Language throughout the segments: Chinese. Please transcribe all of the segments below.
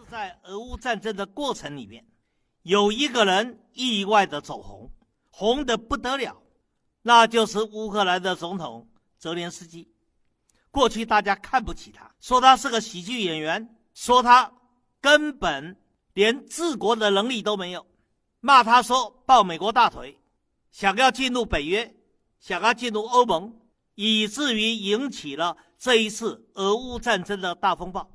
在俄乌战争的过程里面，有一个人意外的走红，红得不得了，那就是乌克兰的总统泽连斯基。过去大家看不起他，说他是个喜剧演员，说他根本连治国的能力都没有，骂他说抱美国大腿，想要进入北约，想要进入欧盟，以至于引起了这一次俄乌战争的大风暴，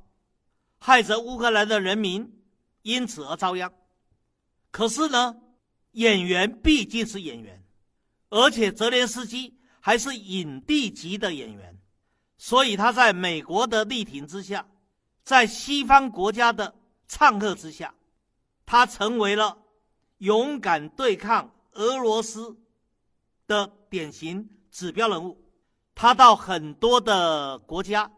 害着乌克兰的人民因此而遭殃。可是呢，演员毕竟是演员，而且泽连斯基还是影帝级的演员，所以他在美国的力挺之下，在西方国家的唱和之下，他成为了勇敢对抗俄罗斯的典型指标人物。他到很多的国家，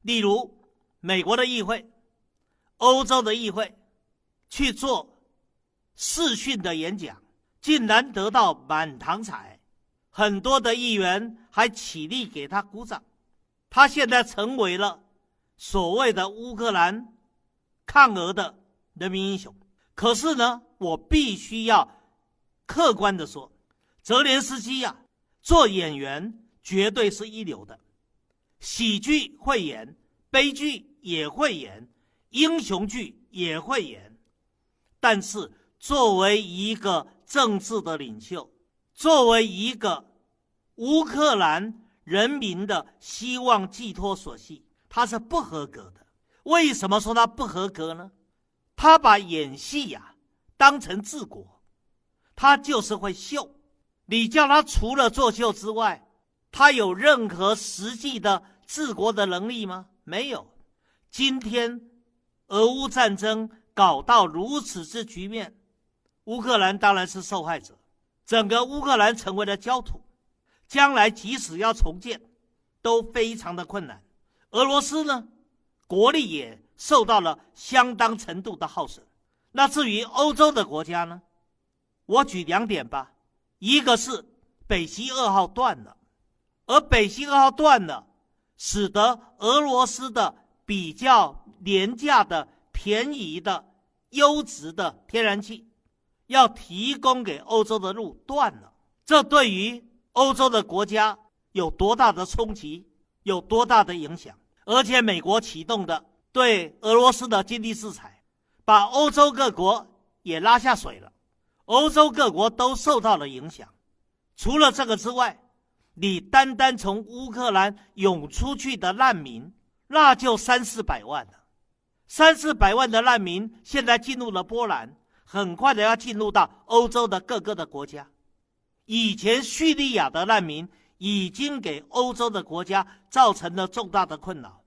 例如美国的议会、欧洲的议会去做视讯的演讲，竟然得到满堂彩，很多的议员还起立给他鼓掌。他现在成为了所谓的乌克兰抗俄的人民英雄。可是呢，我必须要客观的说，泽连斯基啊，做演员绝对是一流的，喜剧会演，悲剧也会演，英雄剧也会演。但是作为一个政治的领袖，作为一个乌克兰人民的希望寄托所系，他是不合格的。为什么说他不合格呢？他把演戏啊当成治国，他就是会秀。你叫他除了作秀之外，他有任何实际的治国的能力吗？没有。今天俄乌战争搞到如此之局面，乌克兰当然是受害者，整个乌克兰成为了焦土，将来即使要重建都非常的困难。俄罗斯呢，国力也受到了相当程度的耗损。那至于欧洲的国家呢，我举2点吧。一个是北溪2号断了，而北溪2号断了，使得俄罗斯的比较廉价的、便宜的、优质的天然气要提供给欧洲的路断了。这对于欧洲的国家有多大的冲击，有多大的影响？而且美国启动的对俄罗斯的经济制裁，把欧洲各国也拉下水了，欧洲各国都受到了影响。除了这个之外，你单单从乌克兰涌出去的难民，那就300-400万了。300-400万的难民现在进入了波兰，很快的要进入到欧洲的各个的国家。以前叙利亚的难民已经给欧洲的国家造成了重大的困扰，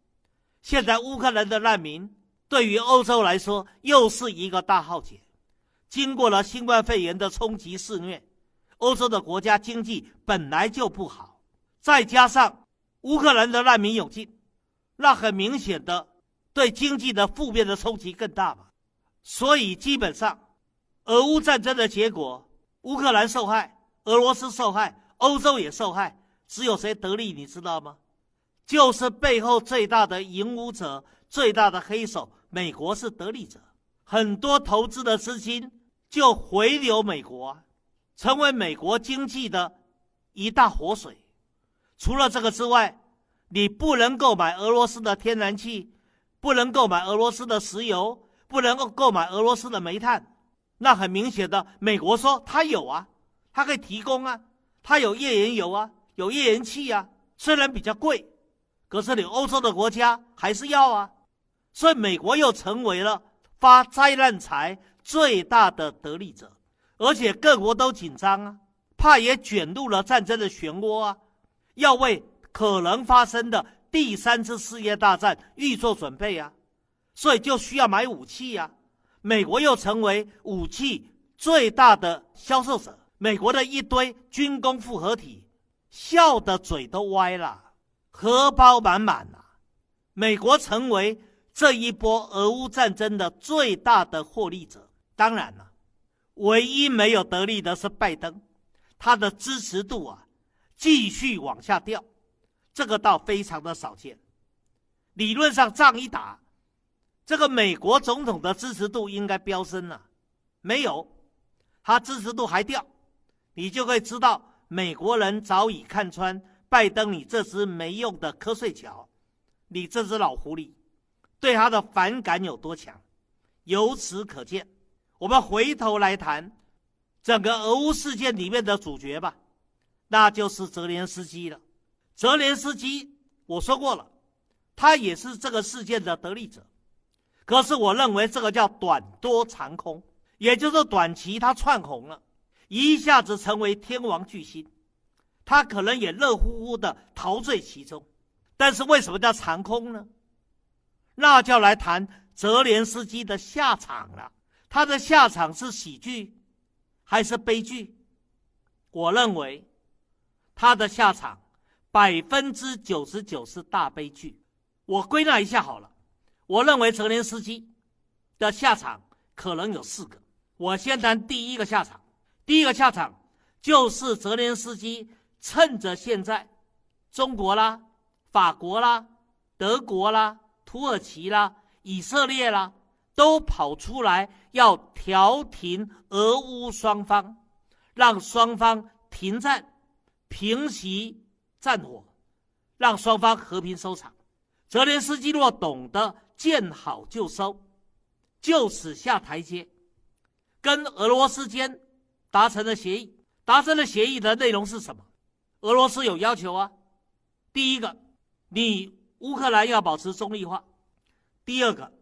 现在乌克兰的难民对于欧洲来说又是一个大浩劫。经过了新冠肺炎的冲击肆虐，欧洲的国家经济本来就不好，再加上乌克兰的难民涌进，那很明显的对经济的负面的冲击更大嘛。所以基本上俄乌战争的结果，乌克兰受害，俄罗斯受害，欧洲也受害，只有谁得利你知道吗？就是背后最大的引武者，最大的黑手，美国是得利者。很多投资的资金就回流美国，成为美国经济的一大活水。除了这个之外，你不能购买俄罗斯的天然气，不能购买俄罗斯的石油，不能够购买俄罗斯的煤炭。那很明显的，美国说它有啊，它可以提供啊，它有页岩油啊，有页岩气啊，虽然比较贵，可是你欧洲的国家还是要啊。所以美国又成为了发灾难财最大的得利者，而且各国都紧张啊，怕也卷入了战争的漩涡啊，要为可能发生的第3次世界大战预做准备啊，所以就需要买武器啊。美国又成为武器最大的销售者，美国的一堆军工复合体笑得嘴都歪了，荷包满满啊。美国成为这一波俄乌战争的最大的获利者。当然了，唯一没有得利的是拜登，他的支持度啊继续往下掉，这个倒非常的少见。理论上仗一打，这个美国总统的支持度应该飙升了，没有，他支持度还掉，你就可以知道美国人早已看穿拜登你这只没用的瞌睡鸟，你这只老狐狸，对他的反感有多强。由此可见，我们回头来谈整个俄乌事件里面的主角吧，那就是泽连斯基了。泽连斯基我说过了，他也是这个事件的得利者，可是我认为这个叫短多长空，也就是短期他窜红了，一下子成为天王巨星，他可能也乐乎乎的陶醉其中。但是为什么叫长空呢？那就要来谈泽连斯基的下场了。他的下场是喜剧还是悲剧？我认为他的下场99%是大悲剧。我归纳一下好了，我认为泽连斯基的下场可能有4个。我先谈第一个下场。第一个下场就是泽连斯基趁着现在中国啦、法国啦、德国啦、土耳其啦、以色列啦都跑出来要调停俄乌双方，让双方停战，平息战火，让双方和平收场。泽连斯基若懂得见好就收，就此下台阶，跟俄罗斯间达成了协议。达成了协议的内容是什么？俄罗斯有要求啊。第一个，你乌克兰要保持中立化；第二个，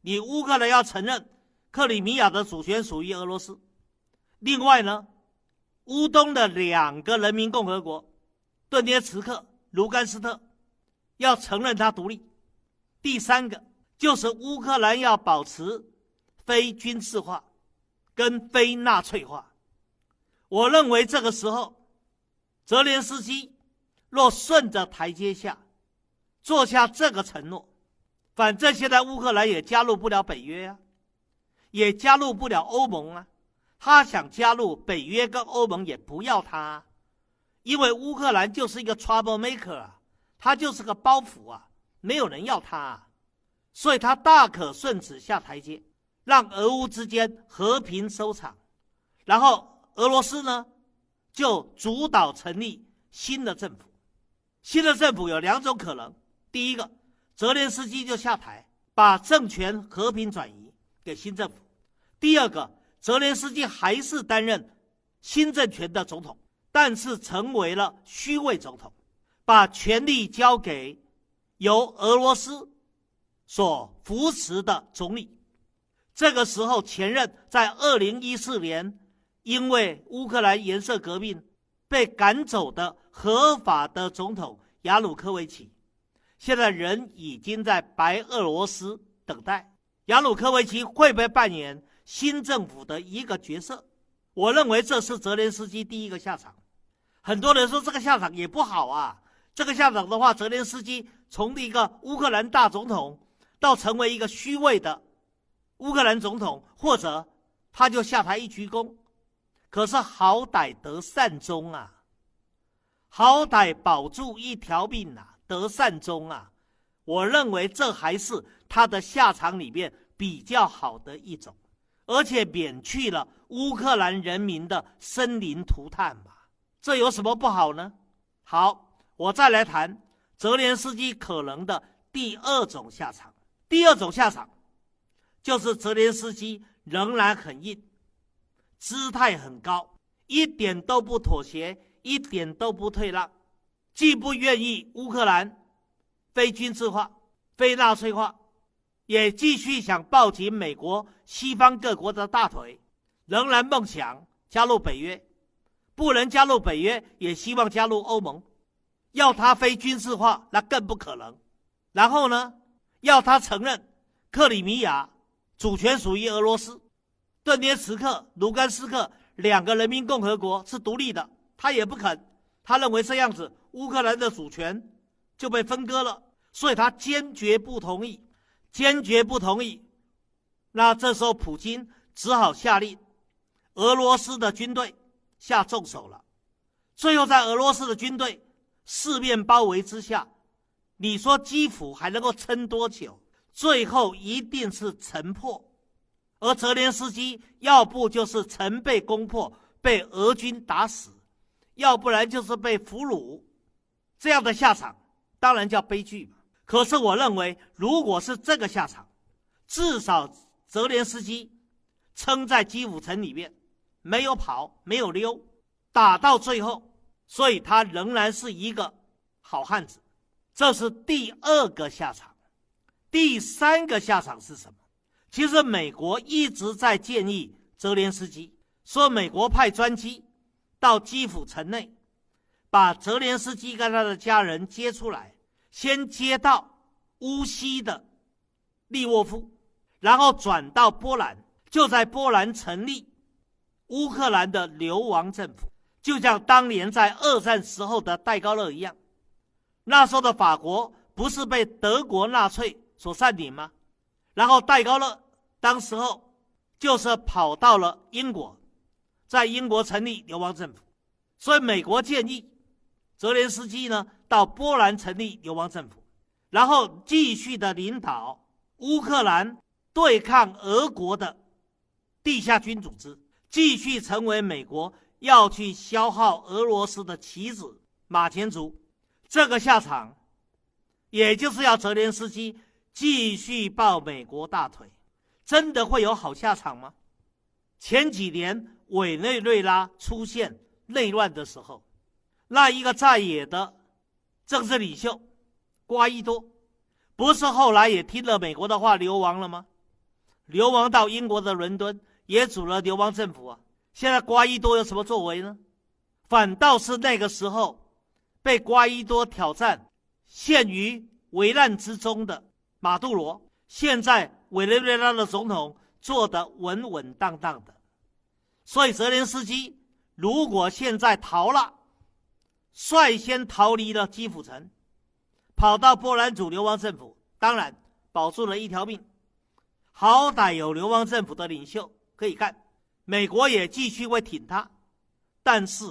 你乌克兰要承认克里米亚的主权属于俄罗斯。另外呢，乌东的2个人民共和国顿涅茨克、卢甘斯克要承认它独立。第三个就是乌克兰要保持非军事化跟非纳粹化。我认为这个时候泽连斯基若顺着台阶下做下这个承诺，反正现在乌克兰也加入不了北约啊，也加入不了欧盟啊，他想加入北约跟欧盟也不要他啊，因为乌克兰就是一个 trouble maker 啊，他就是个包袱啊，没有人要他啊，所以他大可顺此下台阶，让俄乌之间和平收场。然后俄罗斯呢就主导成立新的政府。新的政府有2种可能，第一个，泽连斯基就下台，把政权和平转移给新政府；第二个，泽连斯基还是担任新政权的总统，但是成为了虚位总统，把权力交给由俄罗斯所扶持的总理。这个时候前任在2014年因为乌克兰颜色革命被赶走的合法的总统亚努科维奇，现在人已经在白俄罗斯等待。亚努科维奇会不会扮演新政府的一个角色？我认为这是泽连斯基第一个下场。很多人说这个下场也不好啊，这个下场的话，泽连斯基从一个乌克兰大总统到成为一个虚位的乌克兰总统，或者他就下台一鞠躬。可是好歹得善终啊，好歹保住一条命啊，得善终啊，我认为这还是他的下场里面比较好的一种，而且免去了乌克兰人民的生灵涂炭嘛，这有什么不好呢？好，我再来谈泽连斯基可能的第2种下场。第2种下场就是泽连斯基仍然很硬，姿态很高，一点都不妥协，一点都不退让，既不愿意乌克兰非军事化、非纳粹化，也继续想抱紧美国、西方各国的大腿，仍然梦想加入北约，不能加入北约也希望加入欧盟，要他非军事化那更不可能。然后呢，要他承认克里米亚主权属于俄罗斯，顿涅茨克、卢甘斯克2个人民共和国是独立的，他也不肯，他认为这样子乌克兰的主权就被分割了，所以他坚决不同意，坚决不同意。那这时候普京只好下令俄罗斯的军队下重手了。最后在俄罗斯的军队四面包围之下，你说基辅还能够撑多久？最后一定是城破，而泽连斯基要不就是城被攻破，被俄军打死，要不然就是被俘虏，这样的下场当然叫悲剧嘛。可是我认为，如果是这个下场，至少泽连斯基撑在基辅城里面，没有跑，没有溜，打到最后，所以他仍然是一个好汉子。这是第二个下场。第三个下场是什么？其实美国一直在建议泽连斯基，说美国派专机到基辅城内，把泽连斯基跟他的家人接出来，先接到乌西的利沃夫，然后转到波兰，就在波兰成立乌克兰的流亡政府，就像当年在二战时候的戴高乐一样。那时候的法国不是被德国纳粹所占领吗？然后戴高乐当时候就是跑到了英国，在英国成立流亡政府。所以美国建议泽连斯基呢到波兰成立流亡政府，然后继续的领导乌克兰对抗俄国的地下军组织，继续成为美国要去消耗俄罗斯的棋子马前卒。这个下场也就是要泽连斯基继续抱美国大腿。真的会有好下场吗？前几年委内瑞拉出现内乱的时候，那一个在野的政治领袖瓜伊多不是后来也听了美国的话流亡了吗？流亡到英国的伦敦，也组了流亡政府啊。现在瓜伊多有什么作为呢？反倒是那个时候被瓜伊多挑战陷于危难之中的马杜罗，现在委内瑞拉的总统做得稳稳当当的。所以泽连斯基如果现在逃了，率先逃离了基辅城，跑到波兰组流亡政府，当然保住了一条命，好歹有流亡政府的领袖可以干，美国也继续会挺他。但是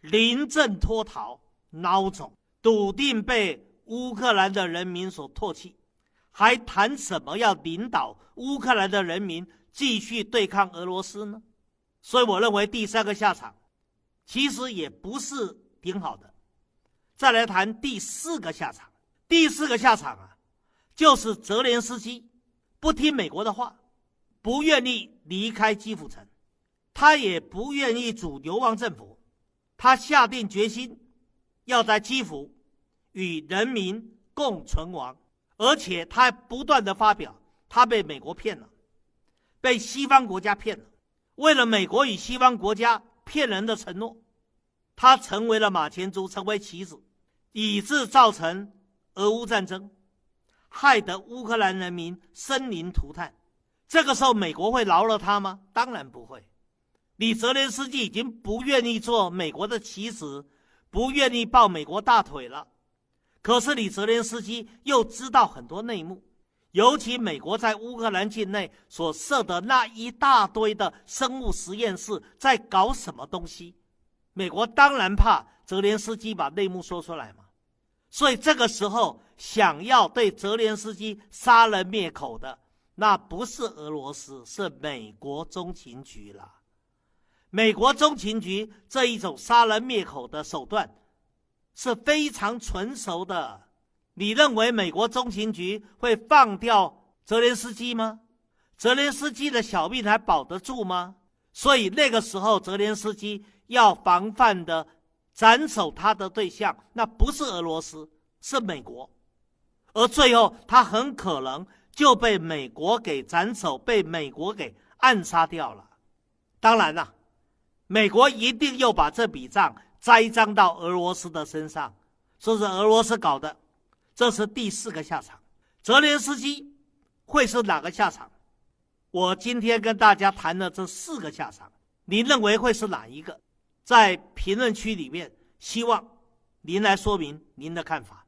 临阵脱逃，孬种，笃定被乌克兰的人民所唾弃，还谈什么要领导乌克兰的人民继续对抗俄罗斯呢？所以我认为第三个下场其实也不是挺好的。再来谈第四个下场。第四个下场就是泽连斯基不听美国的话，不愿意离开基辅城，他也不愿意组流亡政府，他下定决心要在基辅与人民共存亡。而且他还不断的发表他被美国骗了，被西方国家骗了。为了美国与西方国家骗人的承诺，他成为了马前卒，成为棋子，以致造成俄乌战争，害得乌克兰人民生灵涂炭。这个时候美国会饶了他吗？当然不会。你泽连斯基已经不愿意做美国的棋子，不愿意抱美国大腿了。可是你泽连斯基又知道很多内幕，尤其美国在乌克兰境内所设的那一大堆的生物实验室在搞什么东西，美国当然怕泽连斯基把内幕说出来嘛。所以这个时候想要对泽连斯基杀人灭口的，那不是俄罗斯，是美国中情局了。美国中情局这一种杀人灭口的手段是非常纯熟的。你认为美国中情局会放掉泽连斯基吗？泽连斯基的小命还保得住吗？所以那个时候泽连斯基要防范的斩首他的对象，那不是俄罗斯，是美国。而最后他很可能就被美国给斩首，被美国给暗杀掉了。当然了，美国一定又把这笔账栽赃到俄罗斯的身上，说是俄罗斯搞的。这是第四个下场。泽连斯基会是哪个下场？我今天跟大家谈的这四个下场，您认为会是哪一个？在评论区里面，希望您来说明您的看法。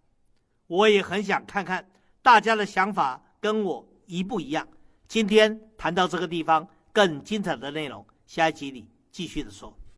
我也很想看看大家的想法跟我一不一样。今天谈到这个地方，更精彩的内容下一集里继续的说。